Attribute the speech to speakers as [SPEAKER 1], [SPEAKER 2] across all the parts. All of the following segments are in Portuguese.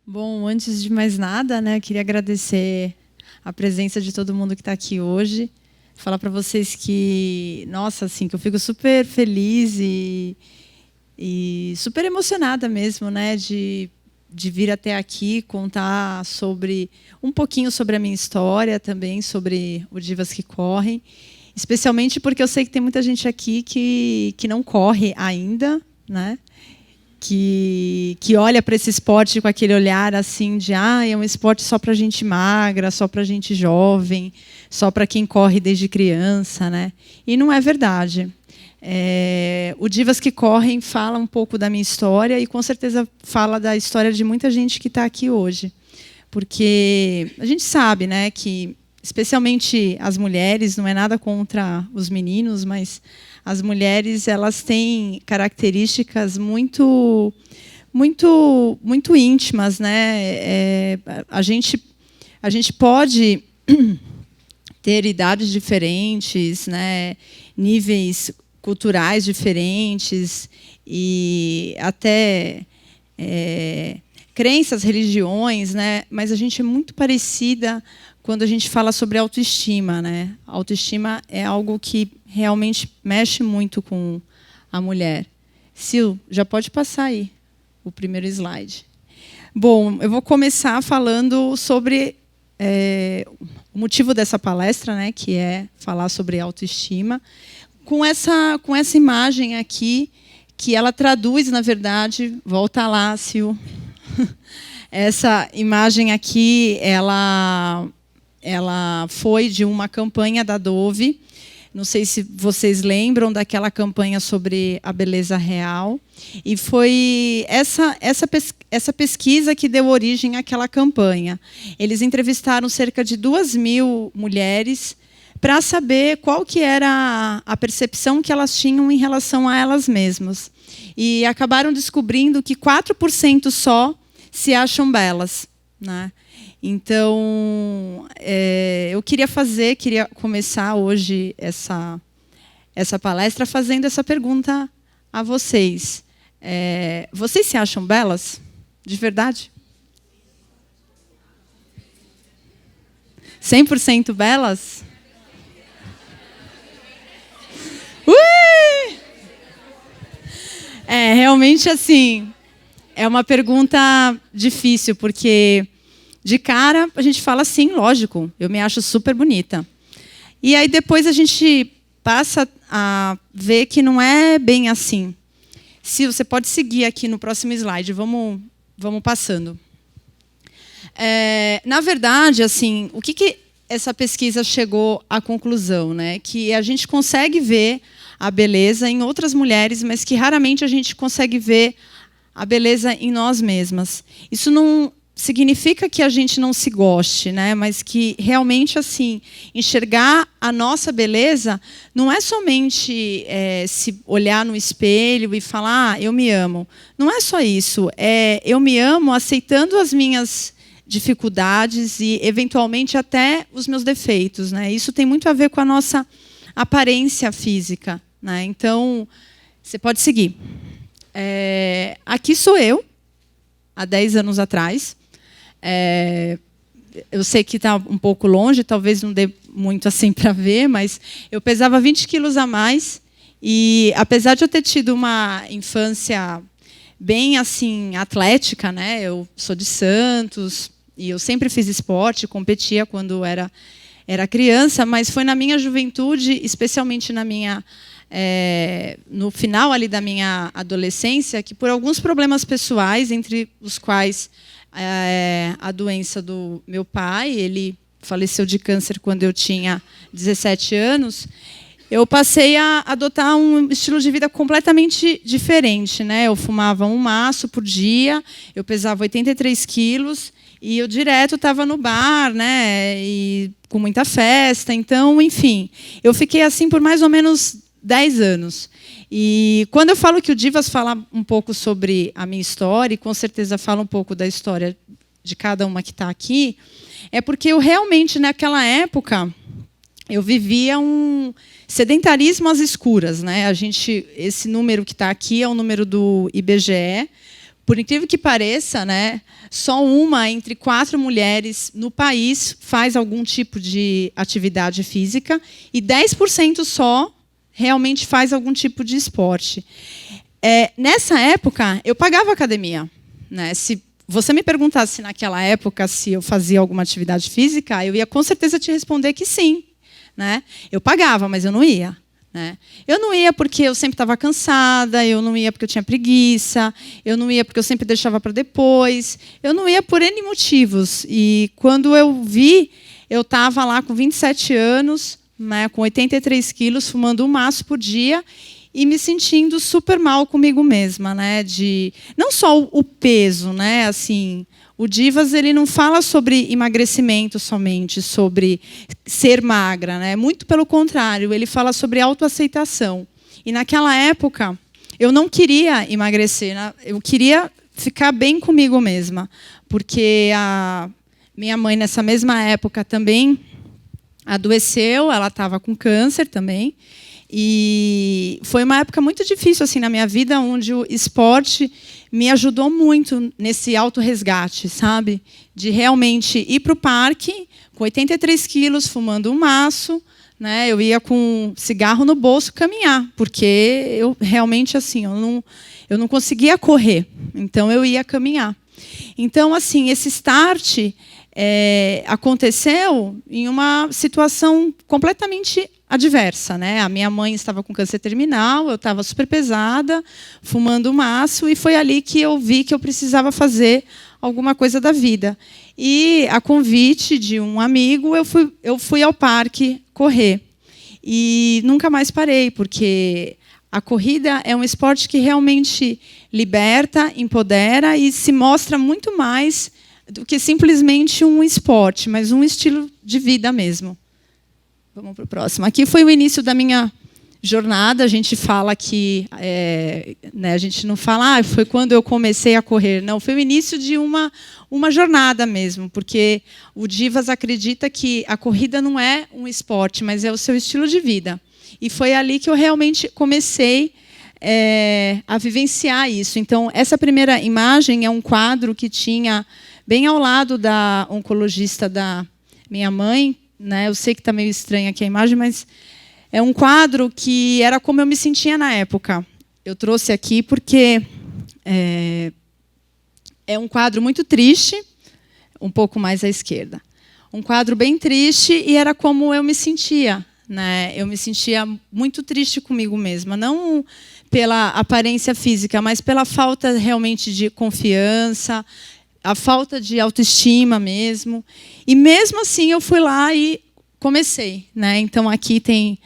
[SPEAKER 1] Bom, antes de mais nada, né, eu queria agradecer a presença de todo mundo que está aqui hoje. Falar para vocês que, nossa, assim, que eu fico super feliz e super emocionada mesmo, né, de vir até aqui contar sobre um pouquinho sobre a minha história, também sobre o Divas que Correm, especialmente porque eu sei que tem muita gente aqui que não corre ainda, né? Que olha para esse esporte com aquele olhar assim de é um esporte só para gente magra, só para gente jovem, só para quem corre desde criança, né? E não é verdade. O Divas que Correm fala um pouco da minha história e com certeza fala da história de muita gente que está aqui hoje, porque a gente sabe, né, que especialmente as mulheres, não é nada contra os meninos, mas as mulheres, elas têm características muito íntimas, né? A gente pode ter idades diferentes, né? Níveis culturais diferentes e até crenças, religiões, né? Mas a gente é muito parecida quando a gente fala sobre autoestima, né? A autoestima é algo que realmente mexe muito com a mulher. Sil, já pode passar aí o primeiro slide. Bom, eu vou começar falando sobre o motivo dessa palestra, né? Que é falar sobre autoestima, com essa imagem aqui, que ela traduz, na verdade, volta lá, Sil. Essa imagem aqui, ela foi de uma campanha da Dove. Não sei se vocês lembram daquela campanha sobre a beleza real. E foi essa pesquisa que deu origem àquela campanha. Eles entrevistaram cerca de 2.000 mulheres para saber qual que era a percepção que elas tinham em relação a elas mesmas. E acabaram descobrindo que 4% só se acham belas, né? Então, eu queria começar hoje essa palestra fazendo essa pergunta a vocês. Vocês se acham belas? De verdade? 100% belas? Ui! Realmente, assim, é uma pergunta difícil, porque de cara, a gente fala assim, lógico, eu me acho super bonita. E aí depois a gente passa a ver que não é bem assim. Se você pode seguir aqui no próximo slide, vamos passando. Na verdade, assim, o que essa pesquisa chegou à conclusão, né? Que a gente consegue ver a beleza em outras mulheres, mas que raramente a gente consegue ver a beleza em nós mesmas. Isso não significa que a gente não se goste, né? Mas que realmente, assim, enxergar a nossa beleza não é somente se olhar no espelho e falar, eu me amo. Não é só isso. Eu me amo aceitando as minhas dificuldades e, eventualmente, até os meus defeitos, né? Isso tem muito a ver com a nossa aparência física, né? Então, você pode seguir. Aqui sou eu, há 10 anos atrás. Eu sei que está um pouco longe, talvez não dê muito assim para ver, mas eu pesava 20 quilos a mais e, apesar de eu ter tido uma infância bem assim atlética, né? Eu sou de Santos e eu sempre fiz esporte, competia quando era criança, mas foi na minha juventude, especialmente no final ali da minha adolescência, que por alguns problemas pessoais, entre os quais a doença do meu pai, ele faleceu de câncer quando eu tinha 17 anos, eu passei a adotar um estilo de vida completamente diferente, né? Eu fumava um maço por dia, eu pesava 83 quilos e eu direto estava no bar, né? E com muita festa. Então, enfim, eu fiquei assim por mais ou menos 10 anos. E quando eu falo que o Divas fala um pouco sobre a minha história, e com certeza fala um pouco da história de cada uma que está aqui, é porque eu realmente, naquela época, eu vivia um sedentarismo às escuras, né? Esse número que está aqui é o número do IBGE, por incrível que pareça, né, só uma entre 4 mulheres no país faz algum tipo de atividade física e 10% só realmente faz algum tipo de esporte. Nessa época, eu pagava academia, né? Se você me perguntasse naquela época se eu fazia alguma atividade física, eu ia com certeza te responder que sim, né? Eu pagava, mas eu não ia. Né? Eu não ia porque eu sempre estava cansada, eu não ia porque eu tinha preguiça, eu não ia porque eu sempre deixava para depois, eu não ia por N motivos. E quando eu vi, eu estava lá com 27 anos, né, com 83 quilos, fumando um maço por dia e me sentindo super mal comigo mesma, né? De não só o peso, né? Assim, o Divas ele não fala sobre emagrecimento somente, sobre ser magra, né? Muito pelo contrário, ele fala sobre autoaceitação. E naquela época eu não queria emagrecer, né? Eu queria ficar bem comigo mesma, porque a minha mãe nessa mesma época também adoeceu, ela estava com câncer também. E foi uma época muito difícil assim na minha vida, onde o esporte me ajudou muito nesse autorresgate, sabe? De realmente ir para o parque com 83 quilos, fumando um maço, né? Eu ia com cigarro no bolso caminhar, porque eu realmente assim, eu não conseguia correr, então eu ia caminhar. Então assim, esse start aconteceu em uma situação completamente adversa, né? A minha mãe estava com câncer terminal, eu estava super pesada, fumando maço, e foi ali que eu vi que eu precisava fazer alguma coisa da vida. E, a convite de um amigo, eu fui ao parque correr. E nunca mais parei, porque a corrida é um esporte que realmente liberta, empodera e se mostra muito mais do que simplesmente um esporte, mas um estilo de vida mesmo. Vamos para o próximo. Aqui foi o início da minha jornada. A gente fala que... né, a gente não fala, foi quando eu comecei a correr. Não, foi o início de uma jornada mesmo, porque o Divas acredita que a corrida não é um esporte, mas é o seu estilo de vida. E foi ali que eu realmente comecei a vivenciar isso. Então, essa primeira imagem é um quadro que tinha bem ao lado da oncologista da minha mãe, né? Eu sei que está meio estranha aqui a imagem, mas é um quadro que era como eu me sentia na época. Eu trouxe aqui porque é um quadro muito triste, um pouco mais à esquerda. Um quadro bem triste e era como eu me sentia. Né? Eu me sentia muito triste comigo mesma, não pela aparência física, mas pela falta realmente de confiança, a falta de autoestima mesmo. E mesmo assim eu fui lá e comecei, né? Então aqui tem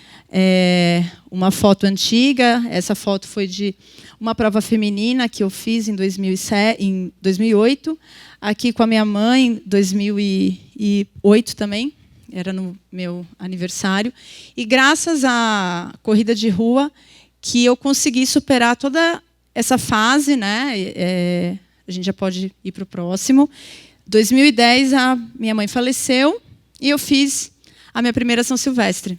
[SPEAKER 1] uma foto antiga. Essa foto foi de uma prova feminina que eu fiz em 2008. Aqui com a minha mãe, em 2008 também. Era no meu aniversário. E graças à corrida de rua que eu consegui superar toda essa fase, né? A gente já pode ir para o próximo. Em 2010, a minha mãe faleceu e eu fiz a minha primeira São Silvestre.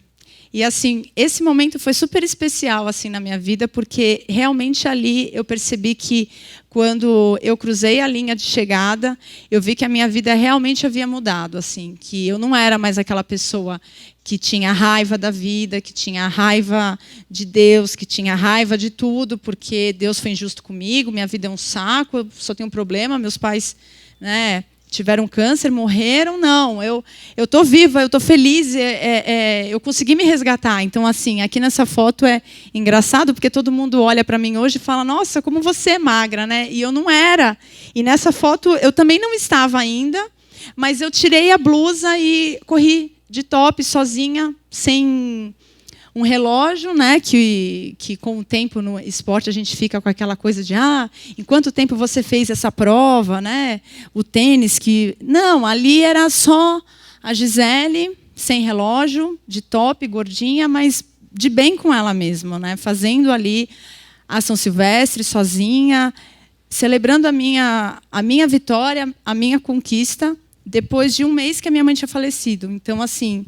[SPEAKER 1] E assim, esse momento foi super especial assim na minha vida, porque realmente ali eu percebi que quando eu cruzei a linha de chegada, eu vi que a minha vida realmente havia mudado, assim, que eu não era mais aquela pessoa que tinha raiva da vida, que tinha raiva de Deus, que tinha raiva de tudo, porque Deus foi injusto comigo, minha vida é um saco, eu só tenho um problema, meus pais, né, tiveram câncer, morreram. Não, eu estou viva, eu estou feliz, eu consegui me resgatar. Então, assim, aqui nessa foto é engraçado, porque todo mundo olha para mim hoje e fala, nossa, como você é magra, né? E eu não era. E nessa foto eu também não estava ainda, mas eu tirei a blusa e corri de top, sozinha, sem um relógio, né, que com o tempo no esporte a gente fica com aquela coisa de em quanto tempo você fez essa prova, né? O tênis que não, ali era só a Gisele sem relógio, de top, gordinha, mas de bem com ela mesma, né? Fazendo ali a São Silvestre sozinha, celebrando a minha vitória, a minha conquista, depois de um mês que a minha mãe tinha falecido. Então, assim,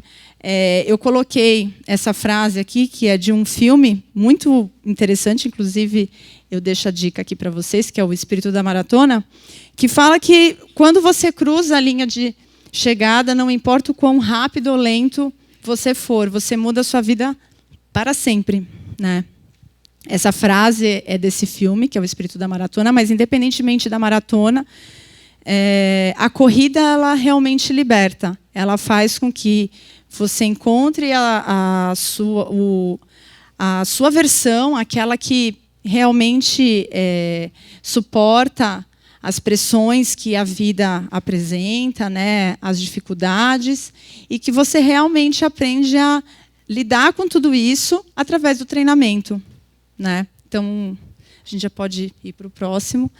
[SPEAKER 1] eu coloquei essa frase aqui, que é de um filme muito interessante, inclusive eu deixo a dica aqui para vocês, que é o Espírito da Maratona, que fala que quando você cruza a linha de chegada, não importa o quão rápido ou lento você for, você muda a sua vida para sempre, né? Essa frase é desse filme, que é o Espírito da Maratona, mas independentemente da maratona, a corrida ela realmente liberta. Ela faz com que você encontre a sua versão, aquela que realmente suporta as pressões que a vida apresenta, né, as dificuldades, e que você realmente aprende a lidar com tudo isso através do treinamento, né? Então, a gente já pode ir para o próximo.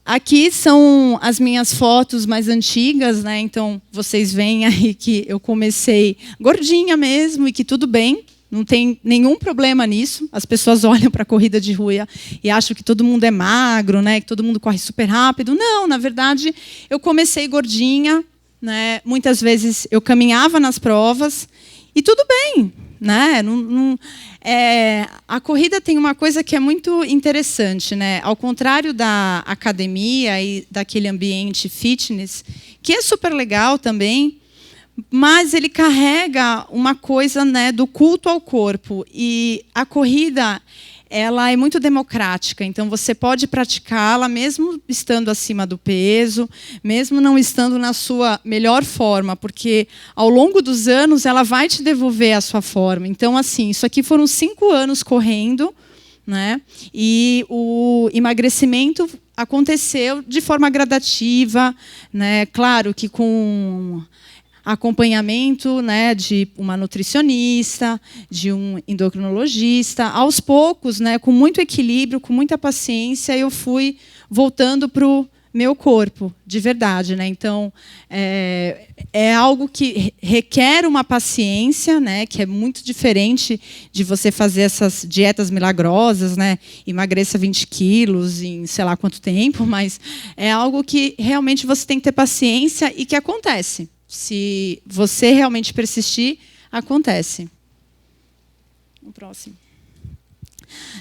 [SPEAKER 1] Aqui são as minhas fotos mais antigas, né? Então, vocês veem aí que eu comecei gordinha mesmo e que tudo bem, não tem nenhum problema nisso. As pessoas olham para a corrida de rua e acham que todo mundo é magro, né? Que todo mundo corre super rápido. Não, na verdade, eu comecei gordinha, né? Muitas vezes eu caminhava nas provas e tudo bem, né? A corrida tem uma coisa que é muito interessante, né? Ao contrário da academia e daquele ambiente fitness, que é super legal também, mas ele carrega uma coisa, né, do culto ao corpo. E a corrida, ela é muito democrática, então você pode praticá-la mesmo estando acima do peso, mesmo não estando na sua melhor forma, porque ao longo dos anos ela vai te devolver a sua forma. Então, assim, isso aqui foram 5 anos correndo, né? E o emagrecimento aconteceu de forma gradativa, né? Claro que com acompanhamento, né, de uma nutricionista, de um endocrinologista. Aos poucos, né, com muito equilíbrio, com muita paciência, eu fui voltando para o meu corpo, de verdade, né? Então, é algo que requer uma paciência, né, que é muito diferente de você fazer essas dietas milagrosas, né? Emagreça 20 quilos em sei lá quanto tempo, mas é algo que realmente você tem que ter paciência e que acontece. Se você realmente persistir, acontece. O próximo.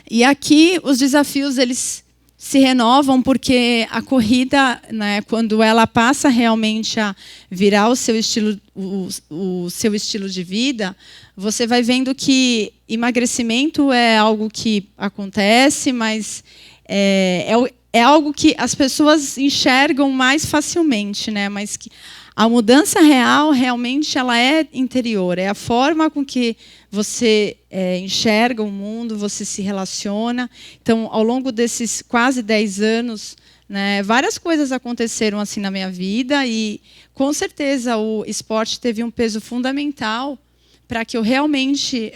[SPEAKER 1] E aqui os desafios eles se renovam porque a corrida, né, quando ela passa realmente a virar o seu estilo de vida, você vai vendo que emagrecimento é algo que acontece, mas é algo que as pessoas enxergam mais facilmente, né? Mas que a mudança real, realmente, ela é interior. É a forma com que você enxerga o mundo, você se relaciona. Então, ao longo desses quase 10 anos, né, várias coisas aconteceram assim na minha vida e, com certeza, o esporte teve um peso fundamental para que eu realmente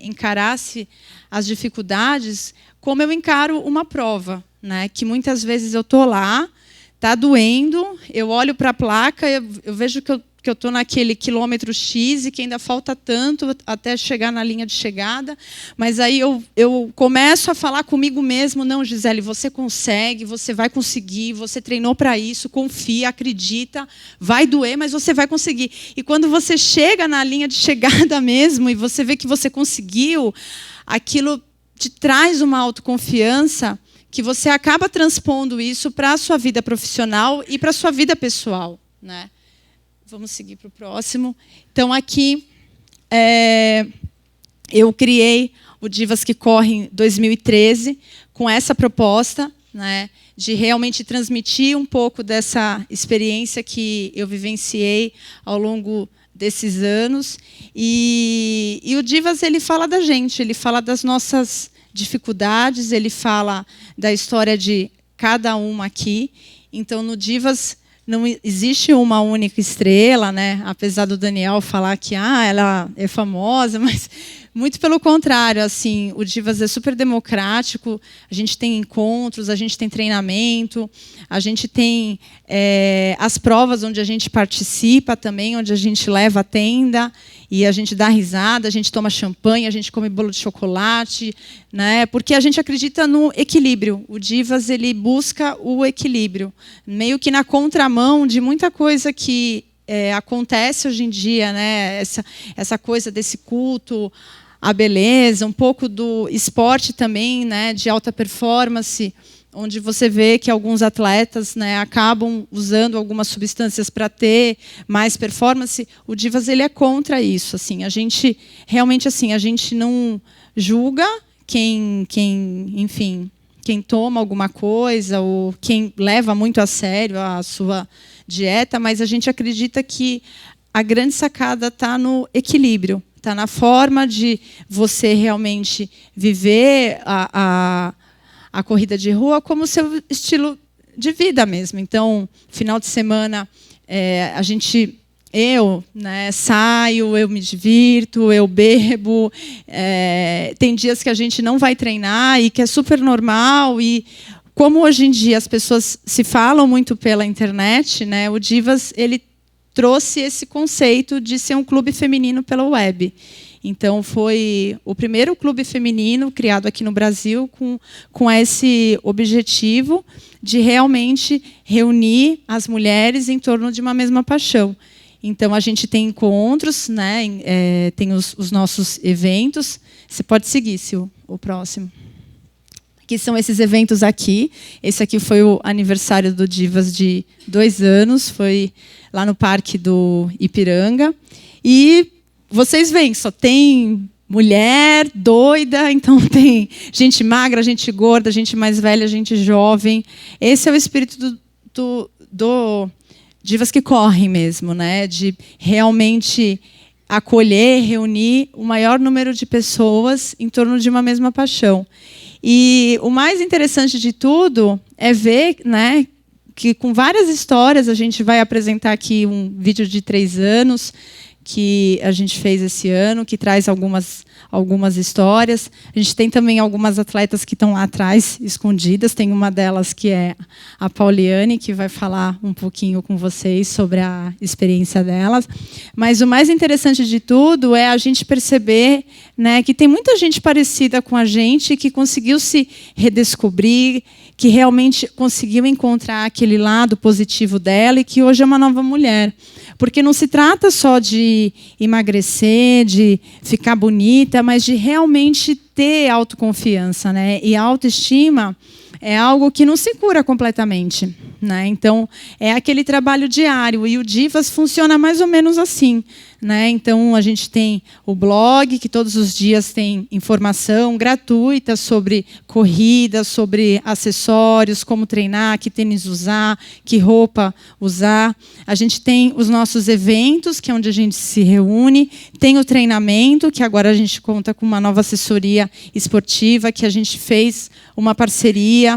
[SPEAKER 1] encarasse as dificuldades como eu encaro uma prova, né, que muitas vezes eu estou lá, está doendo, eu olho para a placa, eu vejo que eu estou naquele quilômetro X e que ainda falta tanto até chegar na linha de chegada, mas aí eu começo a falar comigo mesmo, não, Gisele, você consegue, você vai conseguir, você treinou para isso, confia, acredita, vai doer, mas você vai conseguir. E quando você chega na linha de chegada mesmo e você vê que você conseguiu, aquilo te traz uma autoconfiança que você acaba transpondo isso para a sua vida profissional e para a sua vida pessoal, né? Vamos seguir para o próximo. Então, aqui, eu criei o Divas que Correm 2013 com essa proposta, né, de realmente transmitir um pouco dessa experiência que eu vivenciei ao longo desses anos. E o Divas ele fala da gente, ele fala das nossas dificuldades, ele fala da história de cada uma aqui. Então, no Divas não existe uma única estrela, né? Apesar do Daniel falar que ela é famosa, mas muito pelo contrário, assim, o Divas é super democrático, a gente tem encontros, a gente tem treinamento, a gente tem as provas onde a gente participa também, onde a gente leva a tenda e a gente dá risada, a gente toma champanhe, a gente come bolo de chocolate, né? Porque a gente acredita no equilíbrio. O Divas ele busca o equilíbrio, meio que na contramão de muita coisa que acontece hoje em dia, né? Essa coisa desse culto a beleza, um pouco do esporte também, né, de alta performance, onde você vê que alguns atletas, né, acabam usando algumas substâncias para ter mais performance. O Divas ele é contra isso. Assim, a gente realmente assim, a gente não julga enfim, quem toma alguma coisa ou quem leva muito a sério a sua dieta, mas a gente acredita que a grande sacada está no equilíbrio, está na forma de você realmente viver a corrida de rua como seu estilo de vida mesmo. Então, final de semana, eu, né, saio, eu me divirto, eu bebo. Tem dias que a gente não vai treinar e que é super normal. E como hoje em dia as pessoas se falam muito pela internet, né, o Divas ele trouxe esse conceito de ser um clube feminino pela web. Então, foi o primeiro clube feminino criado aqui no Brasil com esse objetivo de realmente reunir as mulheres em torno de uma mesma paixão. Então, a gente tem encontros, né, tem os nossos eventos. Você pode seguir, Sil, o próximo. Que são esses eventos aqui. Esse aqui foi o aniversário do Divas de 2 anos. Foi lá no Parque do Ipiranga. E vocês veem, só tem mulher doida, então tem gente magra, gente gorda, gente mais velha, gente jovem. Esse é o espírito do Divas que Correm mesmo, né? De realmente acolher, reunir o maior número de pessoas em torno de uma mesma paixão. E o mais interessante de tudo é ver, né, que com várias histórias, a gente vai apresentar aqui um vídeo de 3 anos, que a gente fez esse ano, que traz algumas histórias. A gente tem também algumas atletas que estão lá atrás, escondidas. Tem uma delas que é a Pauliane, que vai falar um pouquinho com vocês sobre a experiência delas. Mas o mais interessante de tudo é a gente perceber, né, que tem muita gente parecida com a gente, que conseguiu se redescobrir, que realmente conseguiu encontrar aquele lado positivo dela e que hoje é uma nova mulher. Porque não se trata só de emagrecer, de ficar bonita, mas de realmente ter autoconfiança, né? E a autoestima é algo que não se cura completamente, né? Então, é aquele trabalho diário. E o Divas funciona mais ou menos assim, né? Então, a gente tem o blog, que todos os dias tem informação gratuita sobre corrida, sobre acessórios, como treinar, que tênis usar, que roupa usar. A gente tem os nossos eventos, que é onde a gente se reúne. Tem o treinamento, que agora a gente conta com uma nova assessoria esportiva, que a gente fez uma parceria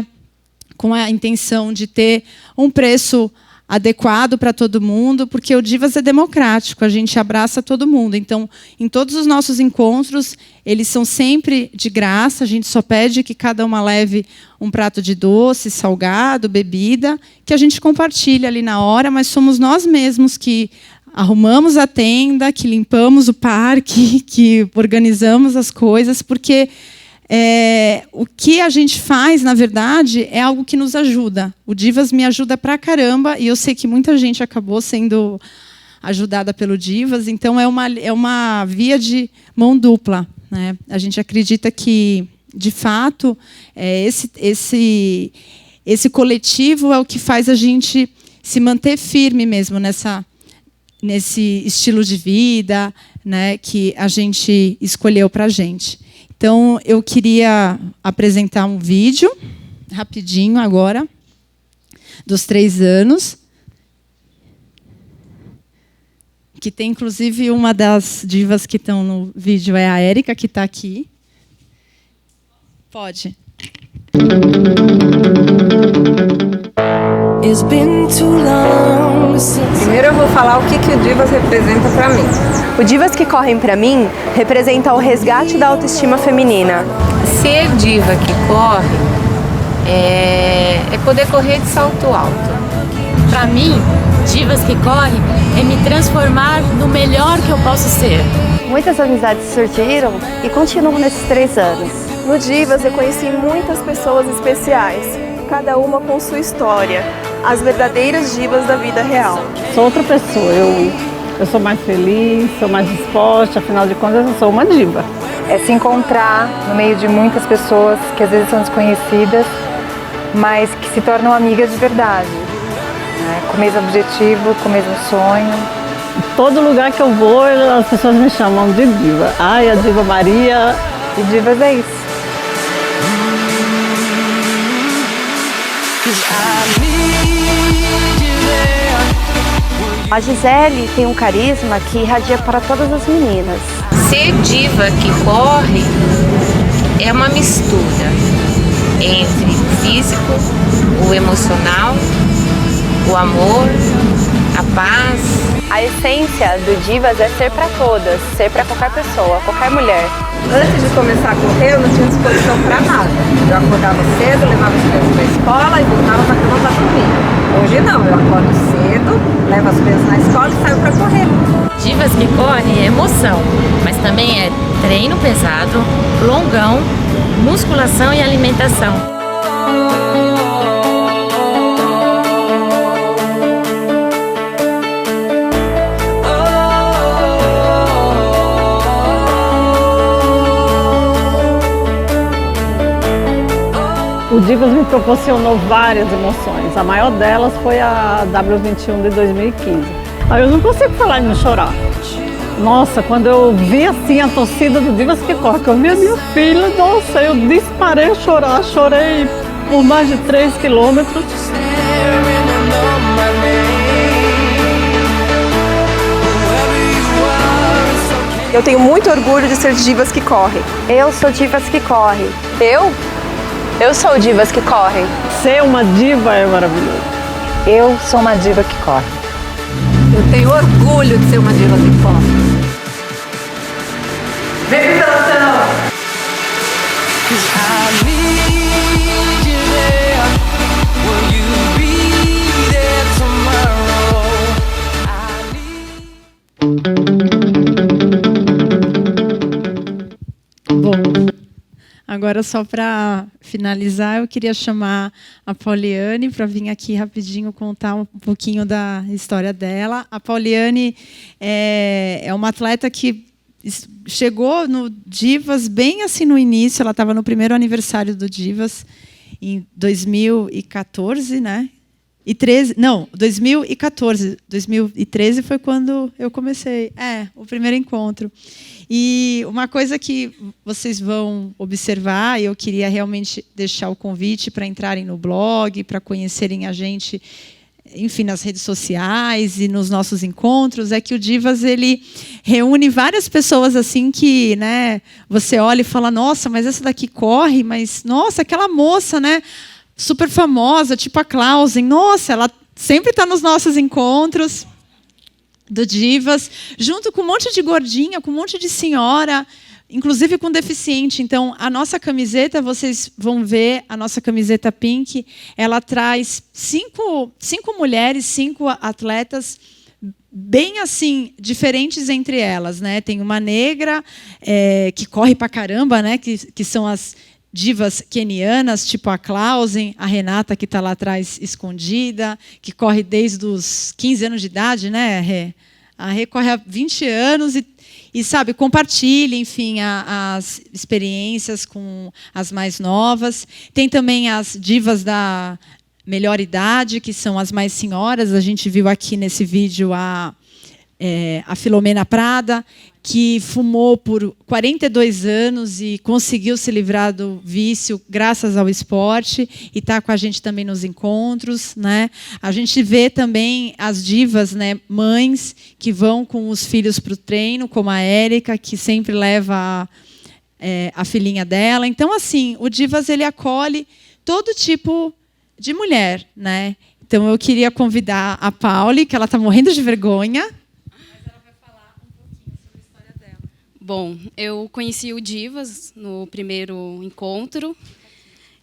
[SPEAKER 1] com a intenção de ter um preço adequado para todo mundo, porque o Divas é democrático, a gente abraça todo mundo. Então, em todos os nossos encontros, eles são sempre de graça, a gente só pede que cada uma leve um prato de doce, salgado, bebida, que a gente compartilha ali na hora, mas somos nós mesmos que arrumamos a tenda, que limpamos o parque, que organizamos as coisas, porque o que a gente faz, na verdade, é algo que nos ajuda. O Divas me ajuda pra caramba, e eu sei que muita gente acabou sendo ajudada pelo Divas, então é uma via de mão dupla, né? A gente acredita que, de fato, esse coletivo é o que faz a gente se manter firme mesmo nesse estilo de vida, né, que a gente escolheu para a gente. Então, eu queria apresentar um vídeo, rapidinho agora, dos 3 anos, que tem, inclusive, uma das divas que estão no vídeo, é a Érica, que está aqui. Pode.
[SPEAKER 2] Primeiro eu vou falar o que o Divas representa para mim.
[SPEAKER 3] O Divas que Correm para mim representa o resgate da autoestima feminina.
[SPEAKER 4] Ser diva que corre é poder correr de salto alto.
[SPEAKER 5] Para mim, Divas que Correm é me transformar no melhor que eu posso ser.
[SPEAKER 3] Muitas amizades surgiram e continuam nesses 3 anos.
[SPEAKER 6] No Divas eu conheci muitas pessoas especiais, cada uma com sua história, as verdadeiras divas da vida real.
[SPEAKER 7] Sou outra pessoa, eu sou mais feliz, sou mais disposta, afinal de contas eu sou uma diva. é se encontrar no meio de muitas pessoas que às vezes são desconhecidas, mas que se tornam amigas de verdade, né? Com o mesmo objetivo, com o mesmo sonho.
[SPEAKER 8] Todo lugar que eu vou, as pessoas me chamam de diva. Ai, a Diva Maria.
[SPEAKER 7] E divas é isso.
[SPEAKER 9] A Gisele tem um carisma que irradia para todas as meninas.
[SPEAKER 4] Ser diva que corre é uma mistura entre o físico, o emocional, o amor, a paz.
[SPEAKER 3] A essência do Divas é ser para todas, ser para qualquer pessoa, qualquer mulher.
[SPEAKER 2] Antes de começar a correr, eu não tinha disposição para nada. Eu acordava cedo, levava as crianças para a escola e voltava para a cama para dormir. Hoje não, eu acordo cedo, levo as crianças na escola e saio para correr.
[SPEAKER 5] Divas que correm é emoção, mas também é treino pesado, longão, musculação e alimentação.
[SPEAKER 8] O Divas me proporcionou várias emoções. A maior delas foi a W21 de 2015. Aí eu não consigo falar e não chorar. Nossa, quando eu vi assim a torcida do Divas que corre, que eu vi a minha filha, nossa, eu disparei a chorar. Chorei por mais de 3 quilômetros.
[SPEAKER 6] Eu tenho muito orgulho de ser Divas que correm.
[SPEAKER 9] Eu sou Divas que corre.
[SPEAKER 3] Eu sou Divas que correm.
[SPEAKER 8] Ser uma diva é maravilhoso.
[SPEAKER 7] Eu sou uma diva que corre.
[SPEAKER 2] Eu tenho orgulho de ser uma diva que corre. Vem pro pelotão!
[SPEAKER 1] Bom, agora só para finalizar, eu queria chamar a Pauliane para vir aqui rapidinho contar um pouquinho da história dela. A Pauliane é uma atleta que chegou no Divas bem assim no início, ela estava no primeiro aniversário do Divas, em 2014, né? 2014. 2013 foi quando eu comecei. O primeiro encontro. E uma coisa que vocês vão observar, e eu queria realmente deixar o convite para entrarem no blog, para conhecerem a gente, enfim, nas redes sociais e nos nossos encontros, é que o Divas ele reúne várias pessoas assim que, né, você olha e fala, nossa, mas essa daqui corre, mas nossa, aquela moça, né, super famosa, tipo a Clausen, nossa, ela sempre está nos nossos encontros do Divas, junto com um monte de gordinha, com um monte de senhora, inclusive com deficiente. Então, a nossa camiseta, vocês vão ver, a nossa camiseta pink, ela traz cinco mulheres, 5 atletas, bem assim, diferentes entre elas, né? Tem uma negra, que corre pra caramba, né? Que são as divas quenianas, tipo a Clausen, a Renata, que está lá atrás escondida, que corre desde os 15 anos de idade, né, Rê? A Rê corre há 20 anos e sabe, compartilha, enfim, as experiências com as mais novas. Tem também as divas da melhor idade, que são as mais senhoras. A gente viu aqui nesse vídeo a Filomena Prada, que fumou por 42 anos e conseguiu se livrar do vício graças ao esporte e está com a gente também nos encontros, né? A gente vê também as divas, né, mães que vão com os filhos para o treino, como a Érica, que sempre leva a filhinha dela. Então, assim, o Divas ele acolhe todo tipo de mulher, né? Então, eu queria convidar a Pauli, que ela está morrendo de vergonha.
[SPEAKER 10] Bom, eu conheci o Divas no primeiro encontro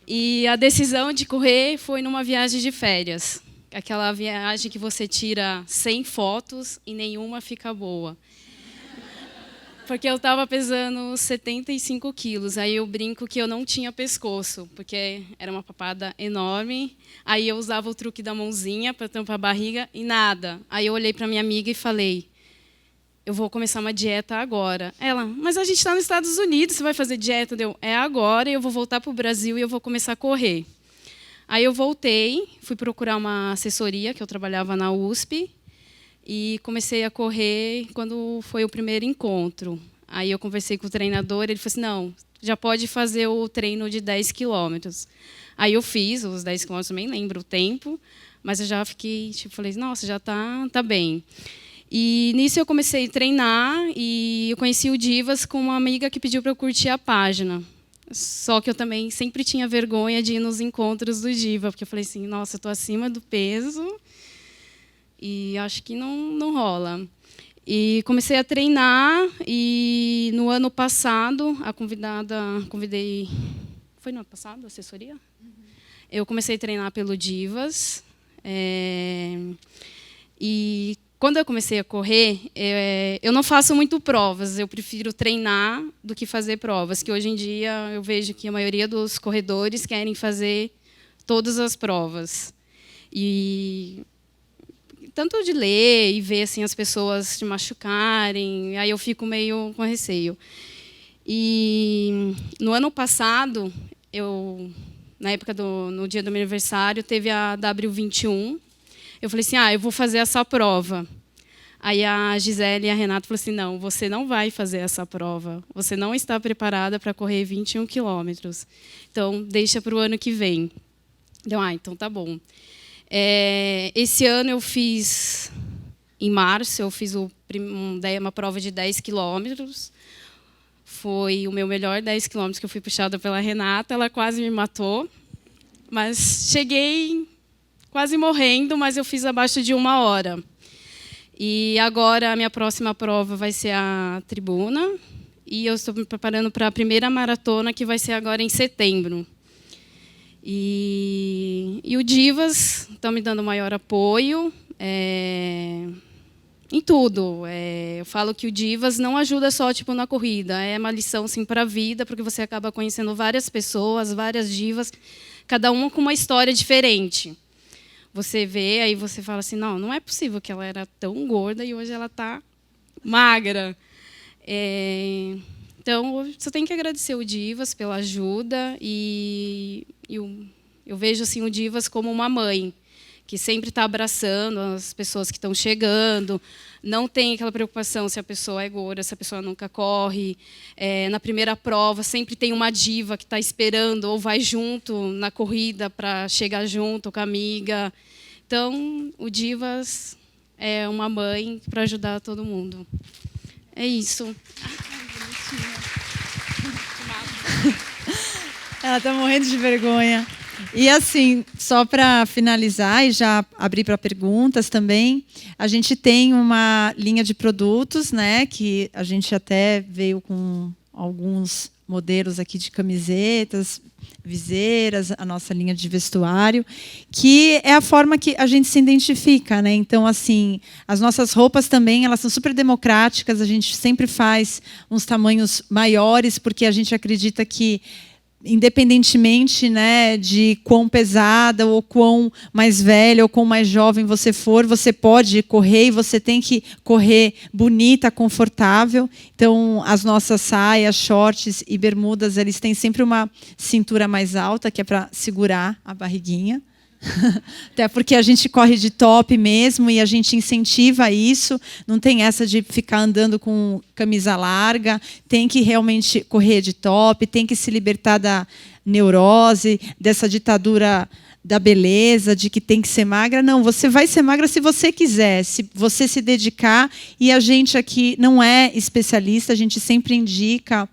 [SPEAKER 10] e a decisão de correr foi numa viagem de férias. Aquela viagem que você tira 100 fotos e nenhuma fica boa. Porque eu estava pesando 75 quilos, aí eu brinco que eu não tinha pescoço, porque era uma papada enorme. Aí eu usava o truque da mãozinha para tampar a barriga e nada. Aí eu olhei para minha amiga e falei, eu vou começar uma dieta agora. Ela, mas a gente está nos Estados Unidos, você vai fazer dieta? É agora, eu vou voltar para o Brasil e eu vou começar a correr. Aí eu voltei, fui procurar uma assessoria, que eu trabalhava na USP, e comecei a correr quando foi o primeiro encontro. Aí eu conversei com o treinador, ele falou assim, não, já pode fazer o treino de 10 quilômetros. Aí eu fiz os 10 quilômetros, nem lembro o tempo, mas eu já fiquei, falei, nossa, já tá bem. E nisso eu comecei a treinar e eu conheci o Divas com uma amiga que pediu para eu curtir a página. Só que eu também sempre tinha vergonha de ir nos encontros do Diva, porque eu falei assim, nossa, eu estou acima do peso e acho que não rola. E comecei a treinar e no ano passado, convidei... Foi no ano passado, a assessoria? Eu comecei a treinar pelo Divas. E quando eu comecei a correr, eu não faço muito provas, eu prefiro treinar do que fazer provas, que hoje em dia eu vejo que a maioria dos corredores querem fazer todas as provas. E tanto de ler e ver assim, as pessoas se machucarem, aí eu fico meio com receio. E no ano passado, na época no dia do meu aniversário, teve a W21. Eu falei assim, eu vou fazer essa prova. Aí a Gisele e a Renata falaram assim, não, você não vai fazer essa prova. Você não está preparada para correr 21 quilômetros. Então, deixa para o ano que vem. Então tá bom. Esse ano eu fiz, em março, eu fiz uma prova de 10 quilômetros. Foi o meu melhor 10 quilômetros que eu fui puxada pela Renata. Ela quase me matou, mas cheguei quase morrendo, mas eu fiz abaixo de 1 hora. E agora a minha próxima prova vai ser a Tribuna. E eu estou me preparando para a primeira maratona, que vai ser agora em setembro. E o Divas estão me dando maior apoio em tudo. Eu falo que o Divas não ajuda só na corrida, é uma lição assim, para a vida, porque você acaba conhecendo várias pessoas, várias divas, cada uma com uma história diferente. Você vê, aí você fala assim, não é possível que ela era tão gorda e hoje ela está magra. Então, eu só tenho que agradecer o Divas pela ajuda e eu vejo assim, o Divas como uma mãe, que sempre está abraçando as pessoas que estão chegando, não tem aquela preocupação se a pessoa é gorda, se a pessoa nunca corre. Na primeira prova, sempre tem uma diva que está esperando ou vai junto na corrida para chegar junto com a amiga. Então, o Divas é uma mãe para ajudar todo mundo. É isso.
[SPEAKER 1] Ela está morrendo de vergonha. E assim, só para finalizar e já abrir para perguntas também, a gente tem uma linha de produtos, né, que a gente até veio com alguns modelos aqui de camisetas, viseiras, a nossa linha de vestuário, que é a forma que a gente se identifica, né? Então, assim, as nossas roupas também, elas são super democráticas, a gente sempre faz uns tamanhos maiores, porque a gente acredita que independentemente, né, de quão pesada ou quão mais velha ou quão mais jovem você for, você pode correr e você tem que correr bonita, confortável. Então, as nossas saias, shorts e bermudas, eles têm sempre uma cintura mais alta, que é para segurar a barriguinha. Até porque a gente corre de top mesmo e a gente incentiva isso, não tem essa de ficar andando com camisa larga, tem que realmente correr de top, tem que se libertar da neurose, dessa ditadura da beleza, de que tem que ser magra. Não, você vai ser magra se você quiser, se você se dedicar, e a gente aqui não é especialista, a gente sempre indica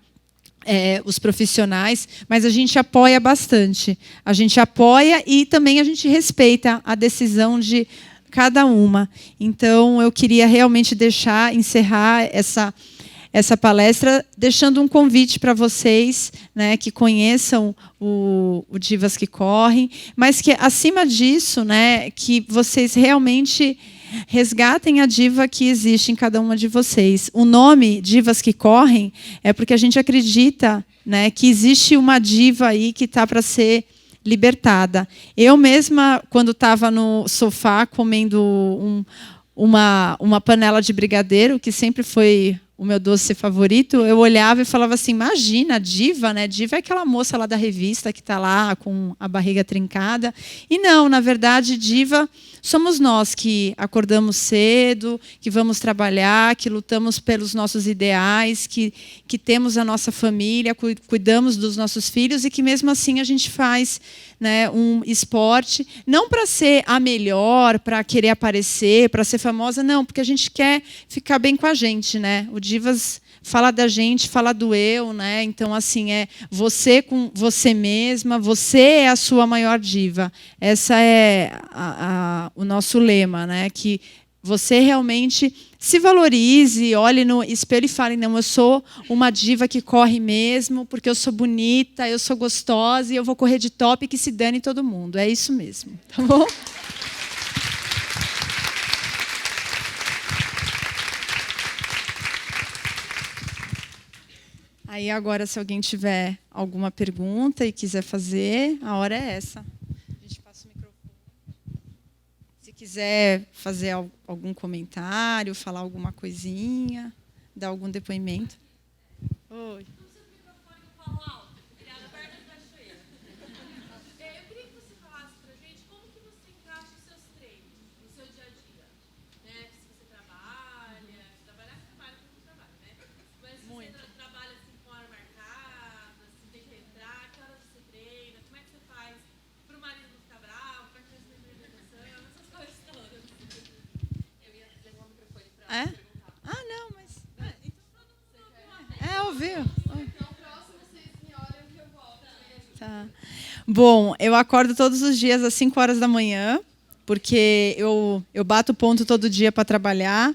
[SPEAKER 1] os profissionais, mas a gente apoia bastante. A gente apoia e também a gente respeita a decisão de cada uma. Então, eu queria realmente encerrar essa palestra deixando um convite para vocês, né, que conheçam o Divas que Correm, mas que, acima disso, né, que vocês realmente resgatem a diva que existe em cada uma de vocês. O nome Divas que Correm é porque a gente acredita, né, que existe uma diva aí que está para ser libertada. Eu mesma, quando estava no sofá comendo uma panela de brigadeiro, que sempre foi o meu doce favorito, eu olhava e falava assim, imagina, diva, né? Diva é aquela moça lá da revista que está lá com a barriga trincada. E não, na verdade, diva somos nós que acordamos cedo, que vamos trabalhar, que lutamos pelos nossos ideais, que temos a nossa família, cuidamos dos nossos filhos e que mesmo assim a gente faz, né, um esporte, não para ser a melhor, para querer aparecer, para ser famosa, não, porque a gente quer ficar bem com a gente, né? O Divas fala da gente, fala do eu, né? Então, assim, é você com você mesma, você é a sua maior diva. Essa é o nosso lema, né? Que você realmente se valorize, olhe no espelho e fale, não, eu sou uma diva que corre mesmo, porque eu sou bonita, eu sou gostosa e eu vou correr de top e que se dane todo mundo. É isso mesmo, tá bom? Aí agora, se alguém tiver alguma pergunta e quiser fazer, a hora é essa. A gente passa o microfone. Se quiser fazer algum comentário, falar alguma coisinha, dar algum depoimento. Oi. É? Ah, não, mas... ouviu. Tá. Bom, eu acordo todos os dias às 5 horas da manhã, porque eu bato ponto todo dia para trabalhar.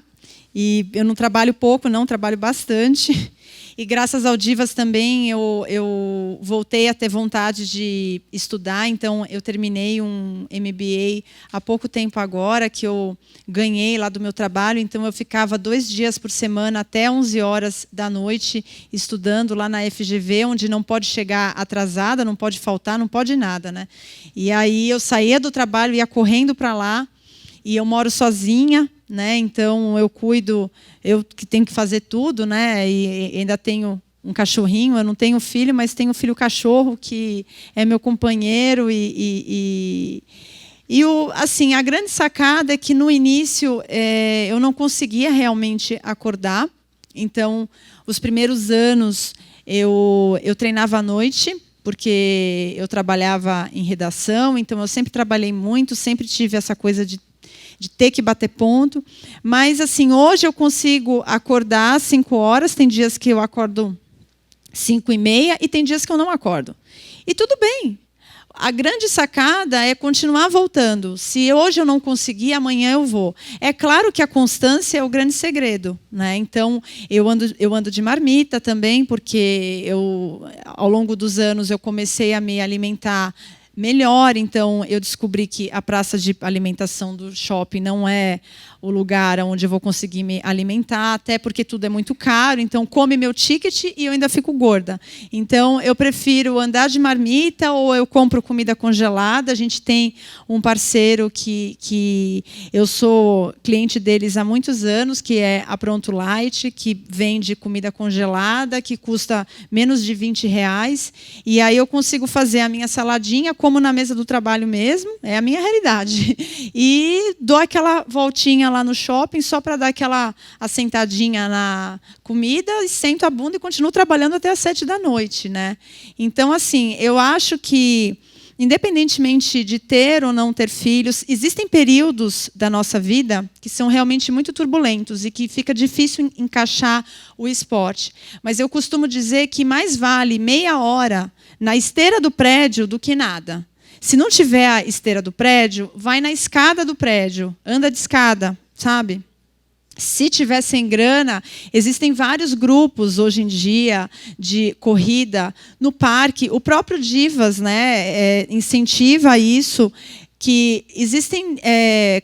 [SPEAKER 1] E eu não trabalho pouco, não, trabalho bastante. E graças ao Divas também eu voltei a ter vontade de estudar. Então, eu terminei um MBA há pouco tempo agora, que eu ganhei lá do meu trabalho. Então, eu ficava 2 dias por semana, até 11 horas da noite, estudando lá na FGV, onde não pode chegar atrasada, não pode faltar, não pode nada, né? E aí eu saía do trabalho, ia correndo para lá, e eu moro sozinha, né? Então eu cuido, eu que tenho que fazer tudo, né? E ainda tenho um cachorrinho, eu não tenho filho, mas tenho um filho cachorro que é meu companheiro assim, a grande sacada é que no início eu não conseguia realmente acordar. Então, os primeiros anos eu treinava à noite, porque eu trabalhava em redação, então eu sempre trabalhei muito, sempre tive essa coisa de ter que bater ponto. Mas, assim, hoje eu consigo acordar às 5 horas, tem dias que eu acordo 5h30 e tem dias que eu não acordo. E tudo bem. A grande sacada é continuar voltando. Se hoje eu não conseguir, amanhã eu vou. É claro que a constância é o grande segredo, né? Então, eu ando de marmita também, porque ao longo dos anos eu comecei a me alimentar melhor, então eu descobri que a praça de alimentação do shopping não é o lugar onde eu vou conseguir me alimentar, até porque tudo é muito caro, então come meu ticket e eu ainda fico gorda. Então eu prefiro andar de marmita ou eu compro comida congelada. A gente tem um parceiro que eu sou cliente deles há muitos anos, que é a Pronto Light, que vende comida congelada, que custa menos de R$20, e aí eu consigo fazer a minha saladinha, como na mesa do trabalho mesmo, é a minha realidade. E dou aquela voltinha lá no shopping só para dar aquela assentadinha na comida e sento a bunda e continuo trabalhando até às 7 da noite, né? Então, assim, eu acho que, independentemente de ter ou não ter filhos, existem períodos da nossa vida que são realmente muito turbulentos e que fica difícil encaixar o esporte. Mas eu costumo dizer que mais vale meia hora na esteira do prédio do que nada. Se não tiver a esteira do prédio, vai na escada do prédio, anda de escada, sabe? Se tiver sem grana, existem vários grupos hoje em dia de corrida no parque. O próprio Divas, né, incentiva isso. Que existem,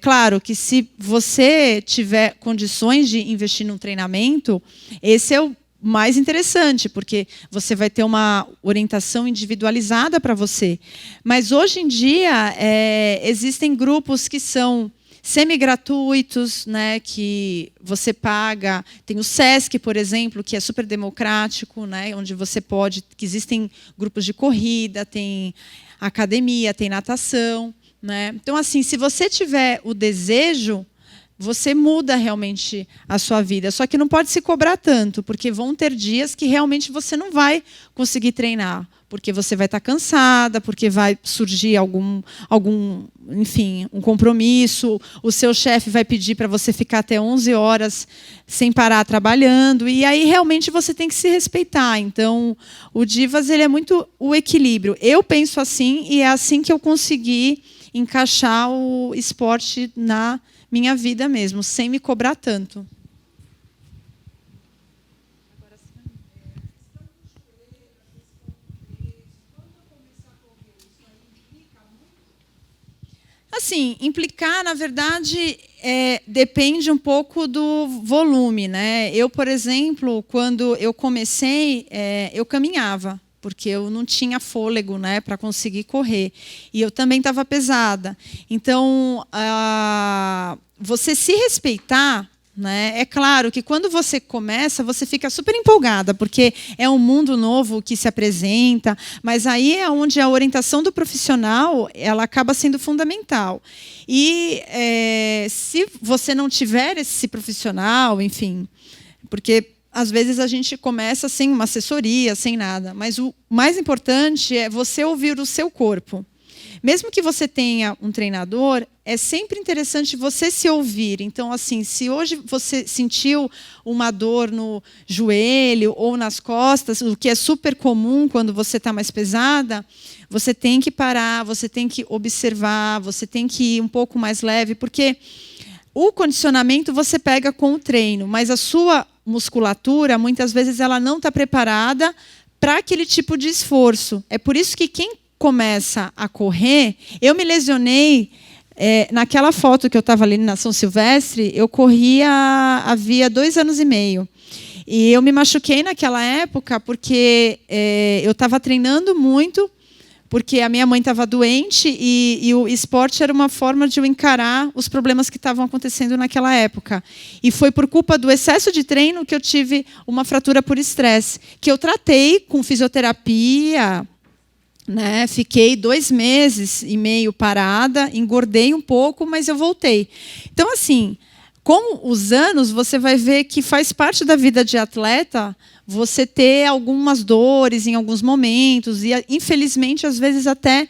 [SPEAKER 1] claro, que se você tiver condições de investir num treinamento, esse é o mais interessante, porque você vai ter uma orientação individualizada para você. Mas hoje em dia existem grupos que são semi-gratuitos, né, que você paga. Tem o SESC, por exemplo, que é super democrático, né, onde você pode, que existem grupos de corrida, tem academia, tem natação, né? Então, assim, se você tiver o desejo, você muda realmente a sua vida. Só que não pode se cobrar tanto, porque vão ter dias que realmente você não vai conseguir treinar, porque você vai estar cansada, porque vai surgir enfim, um compromisso, o seu chefe vai pedir para você ficar até 11 horas sem parar trabalhando, e aí realmente você tem que se respeitar. Então, o Divas, ele é muito o equilíbrio. Eu penso assim, e é assim que eu consegui encaixar o esporte na minha vida mesmo, sem me cobrar tanto. Assim, implicar, na verdade, depende um pouco do volume, né? Eu, por exemplo, quando eu comecei, eu caminhava, porque eu não tinha fôlego, né, para conseguir correr. E eu também estava pesada. Então, você se respeitar, né? É claro que quando você começa, você fica super empolgada, porque é um mundo novo que se apresenta, mas aí é onde a orientação do profissional ela acaba sendo fundamental. E se você não tiver esse profissional, enfim, porque às vezes a gente começa sem uma assessoria, sem nada, mas o mais importante é você ouvir o seu corpo. Mesmo que você tenha um treinador, é sempre interessante você se ouvir. Então, assim, se hoje você sentiu uma dor no joelho ou nas costas, o que é super comum quando você está mais pesada, você tem que parar, você tem que observar, você tem que ir um pouco mais leve, porque o condicionamento você pega com o treino, mas a sua musculatura, muitas vezes, ela não está preparada para aquele tipo de esforço. É por isso que quem começa a correr, eu me lesionei naquela foto que eu estava ali na São Silvestre, eu corria havia 2 anos e meio. E eu me machuquei naquela época porque eu estava treinando muito, porque a minha mãe estava doente e o esporte era uma forma de eu encarar os problemas que estavam acontecendo naquela época. E foi por culpa do excesso de treino que eu tive uma fratura por estresse, que eu tratei com fisioterapia, né? Fiquei 2 meses e meio parada, engordei um pouco, mas eu voltei. Então, assim, com os anos, você vai ver que faz parte da vida de atleta você ter algumas dores em alguns momentos e, infelizmente, às vezes até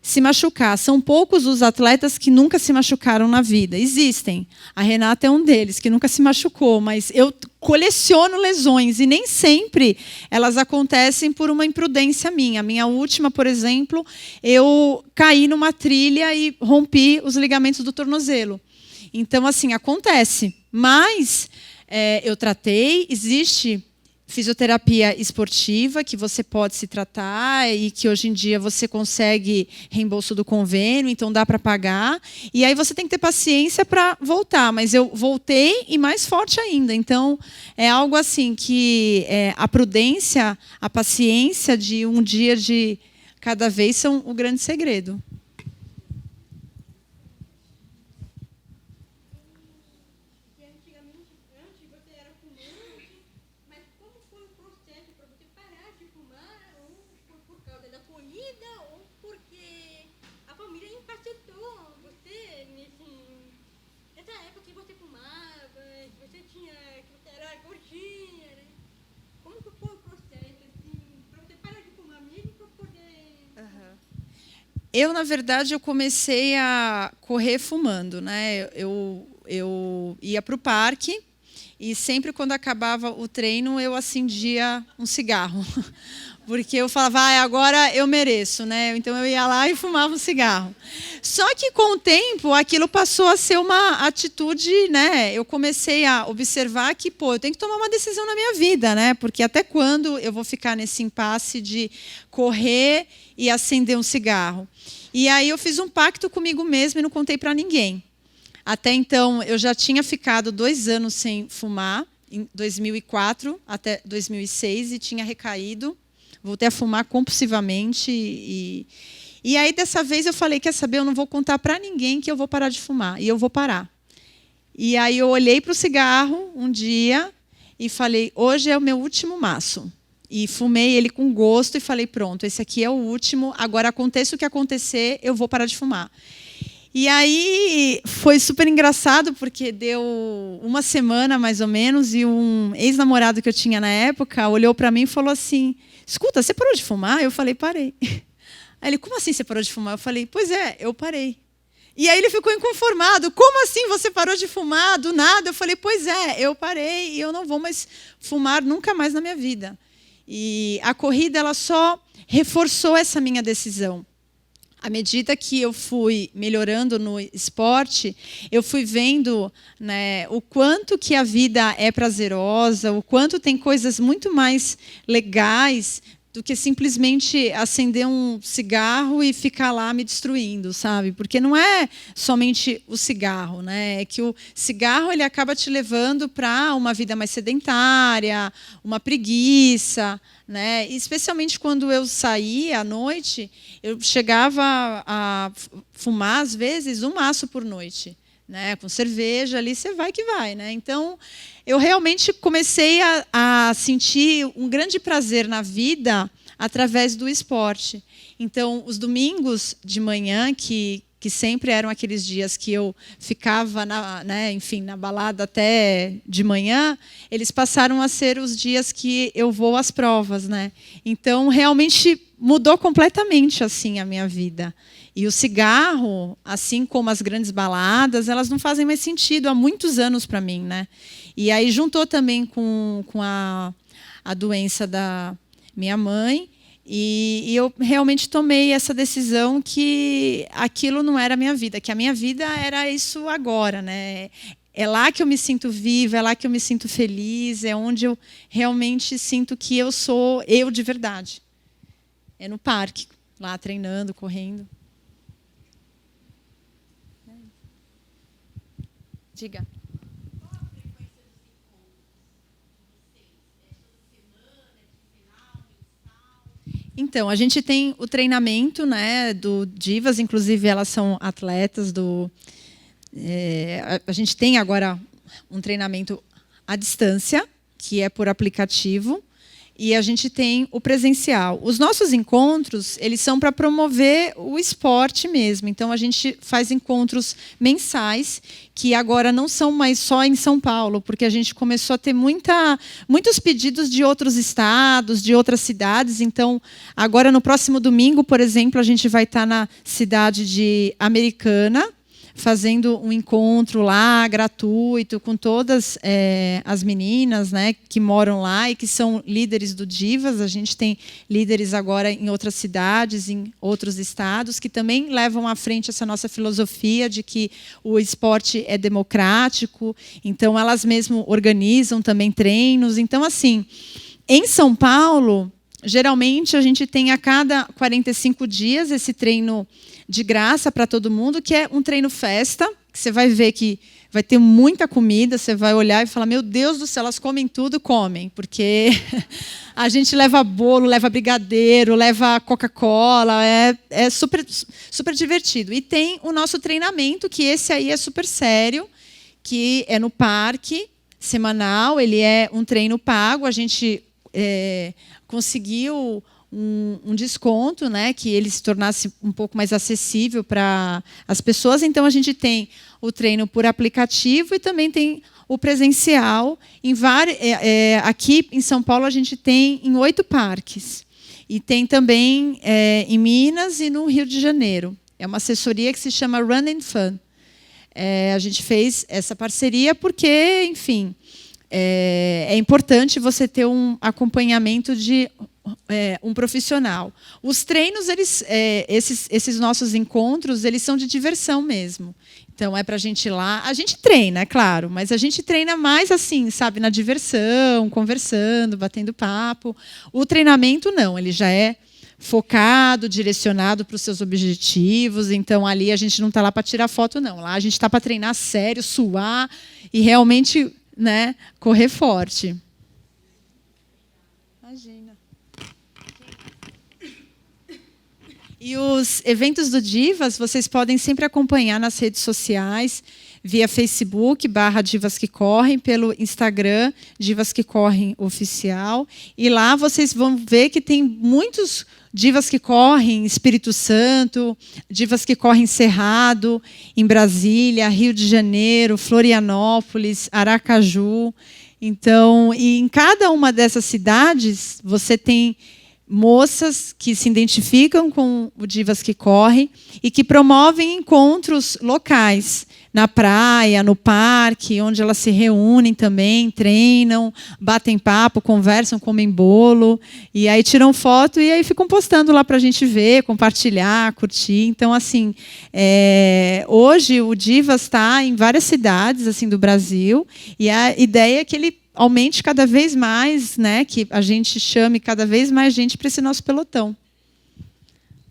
[SPEAKER 1] se machucar. São poucos os atletas que nunca se machucaram na vida. Existem. A Renata é um deles, que nunca se machucou, mas eu coleciono lesões e nem sempre elas acontecem por uma imprudência minha. A minha última, por exemplo, eu caí numa trilha e rompi os ligamentos do tornozelo. Então, assim, acontece. Mas eu tratei, existe fisioterapia esportiva, que você pode se tratar e que hoje em dia você consegue reembolso do convênio, então dá para pagar. E aí você tem que ter paciência para voltar. Mas eu voltei e mais forte ainda. Então, é algo assim que a prudência, a paciência de um dia de cada vez são o grande segredo. Eu, na verdade, eu comecei a correr fumando, né? Eu ia para o parque e sempre quando acabava o treino eu acendia um cigarro, porque eu falava, agora eu mereço, né? Então eu ia lá e fumava um cigarro. Só que com o tempo aquilo passou a ser uma atitude, né? Eu comecei a observar que, eu tenho que tomar uma decisão na minha vida, né? Porque até quando eu vou ficar nesse impasse de correr e acender um cigarro? E aí eu fiz um pacto comigo mesma e não contei para ninguém. Até então, eu já tinha ficado 2 anos sem fumar, em 2004 até 2006, e tinha recaído. Voltei a fumar compulsivamente. E aí, dessa vez, eu falei, quer saber, eu não vou contar para ninguém que eu vou parar de fumar. E eu vou parar. E aí eu olhei para o cigarro um dia e falei, hoje é o meu último maço. E fumei ele com gosto e falei, pronto, esse aqui é o último, agora aconteça o que acontecer, eu vou parar de fumar. E aí foi super engraçado, porque deu uma semana, mais ou menos, e um ex-namorado que eu tinha na época olhou para mim e falou assim, escuta, você parou de fumar? Eu falei, parei. Aí ele, como assim você parou de fumar? Eu falei, pois é, eu parei. E aí ele ficou inconformado. Como assim você parou de fumar do nada? Eu falei, pois é, eu parei e eu não vou mais fumar nunca mais na minha vida. E a corrida ela só reforçou essa minha decisão. À medida que eu fui melhorando no esporte, eu fui vendo, né, o quanto que a vida é prazerosa, o quanto tem coisas muito mais legais do que simplesmente acender um cigarro e ficar lá me destruindo, sabe? Porque não é somente o cigarro, né? É que o cigarro ele acaba te levando para uma vida mais sedentária, uma preguiça, né? E especialmente quando eu saía à noite, eu chegava a fumar às vezes um maço por noite, né? Com cerveja ali, você vai que vai, né? Então eu realmente comecei a sentir um grande prazer na vida através do esporte. Então, os domingos de manhã, que sempre eram aqueles dias que eu ficava na balada até de manhã, eles passaram a ser os dias que eu vou às provas, né? Então, realmente mudou completamente assim a minha vida. E o cigarro, assim como as grandes baladas, elas não fazem mais sentido há muitos anos para mim, né? E aí juntou também com a doença da minha mãe, e eu realmente tomei essa decisão que aquilo não era a minha vida, que a minha vida era isso agora, né? É lá que eu me sinto viva, é lá que eu me sinto feliz, é onde eu realmente sinto que eu sou eu de verdade. É no parque, lá treinando, correndo. Diga. Então, a gente tem o treinamento, né, do Divas, inclusive elas são atletas do... a gente tem agora um treinamento à distância, que é por aplicativo, e a gente tem o presencial. Os nossos encontros, eles são para promover o esporte mesmo. Então, a gente faz encontros mensais, que agora não são mais só em São Paulo, porque a gente começou a ter muitos pedidos de outros estados, de outras cidades. Então, agora, no próximo domingo, por exemplo, a gente vai estar na cidade de Americana, fazendo um encontro lá, gratuito, com todas as meninas, né, que moram lá e que são líderes do Divas. A gente tem líderes agora em outras cidades, em outros estados, que também levam à frente essa nossa filosofia de que o esporte é democrático. Então, elas mesmo organizam também treinos. Então, assim, em São Paulo, geralmente a gente tem a cada 45 dias esse treino de graça para todo mundo, que é um treino festa, que você vai ver que vai ter muita comida, você vai olhar e falar, meu Deus do céu, elas comem tudo, comem, porque a gente leva bolo, leva brigadeiro, leva Coca-Cola, é super, super divertido. E tem o nosso treinamento, que esse aí é super sério, que é no parque, semanal, ele é um treino pago, a gente conseguiu um desconto, né, que ele se tornasse um pouco mais acessível para as pessoas. Então, a gente tem o treino por aplicativo e também tem o presencial. Aqui em São Paulo, a gente tem em 8 parques. E tem também em Minas e no Rio de Janeiro. É uma assessoria que se chama Run and Fun. A gente fez essa parceria porque, enfim, é importante você ter um acompanhamento de um profissional. Os treinos, esses nossos encontros, eles são de diversão mesmo. Então, é para a gente ir lá. A gente treina, é claro, mas a gente treina mais assim, sabe, na diversão, conversando, batendo papo. O treinamento, não, ele já é focado, direcionado para os seus objetivos. Então, ali a gente não está lá para tirar foto, não. Lá a gente está para treinar sério, suar e realmente, né, correr forte. Imagina. E os eventos do Divas, vocês podem sempre acompanhar nas redes sociais, via Facebook, /Divas que Correm, pelo Instagram, Divas que Correm Oficial. E lá vocês vão ver que tem muitos Divas que Correm Espírito Santo, Divas que Correm Cerrado, em Brasília, Rio de Janeiro, Florianópolis, Aracaju. Então, e em cada uma dessas cidades, você tem moças que se identificam com o Divas que Correm e que promovem encontros locais, na praia, no parque, onde elas se reúnem também, treinam, batem papo, conversam, comem bolo, e aí tiram foto e aí ficam postando lá para a gente ver, compartilhar, curtir. Então, assim, hoje o Divas está em várias cidades assim, do Brasil, e a ideia é que ele aumente cada vez mais, né, que a gente chame cada vez mais gente para esse nosso pelotão.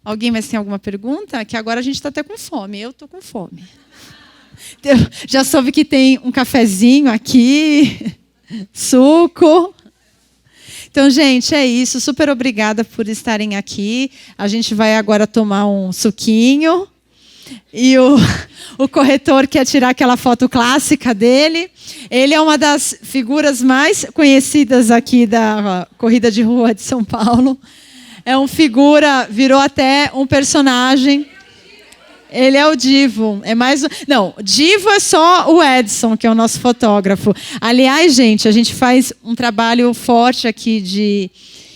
[SPEAKER 1] Alguém mais tem alguma pergunta? Que agora a gente está até com fome. Eu estou com fome. Eu já soube que tem um cafezinho aqui, suco. Então, gente, é isso. Super obrigada por estarem aqui. A gente vai agora tomar um suquinho. E o corretor quer tirar aquela foto clássica dele. Ele é uma das figuras mais conhecidas aqui da corrida de rua de São Paulo. É um figura, virou até um personagem. Ele é o Divo. Não, Divo é só o Edson, que é o nosso fotógrafo. Aliás, gente, a gente faz um trabalho forte aqui de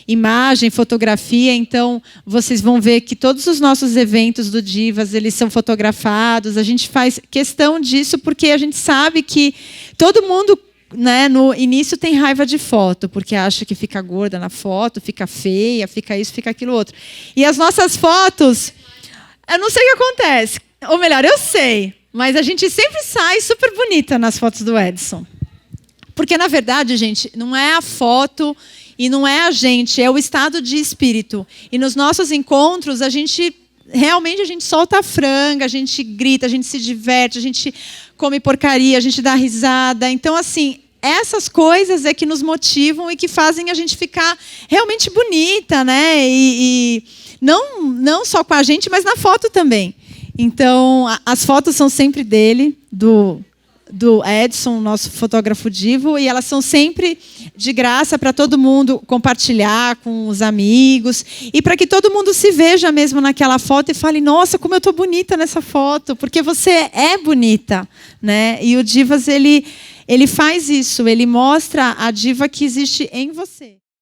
[SPEAKER 1] imagem, fotografia, então vocês vão ver que todos os nossos eventos do Divas, eles são fotografados, a gente faz questão disso porque a gente sabe que todo mundo, né, no início tem raiva de foto, porque acha que fica gorda na foto, fica feia, fica isso, fica aquilo outro. E as nossas fotos, eu não sei o que acontece, ou melhor, eu sei, mas a gente sempre sai super bonita nas fotos do Edson. Porque, na verdade, gente, não é a foto e não é a gente, é o estado de espírito. E nos nossos encontros, a gente solta a franga, a gente grita, a gente se diverte, a gente come porcaria, a gente dá risada. Então, assim, essas coisas é que nos motivam e que fazem a gente ficar realmente bonita, né? E não só com a gente, mas na foto também. Então, as fotos são sempre dele, do Edson, nosso fotógrafo Divo, e elas são sempre de graça para todo mundo compartilhar com os amigos e para que todo mundo se veja mesmo naquela foto e fale, nossa, como eu estou bonita nessa foto, porque você é bonita, né? E o Divas, ele faz isso, ele mostra a diva que existe em você.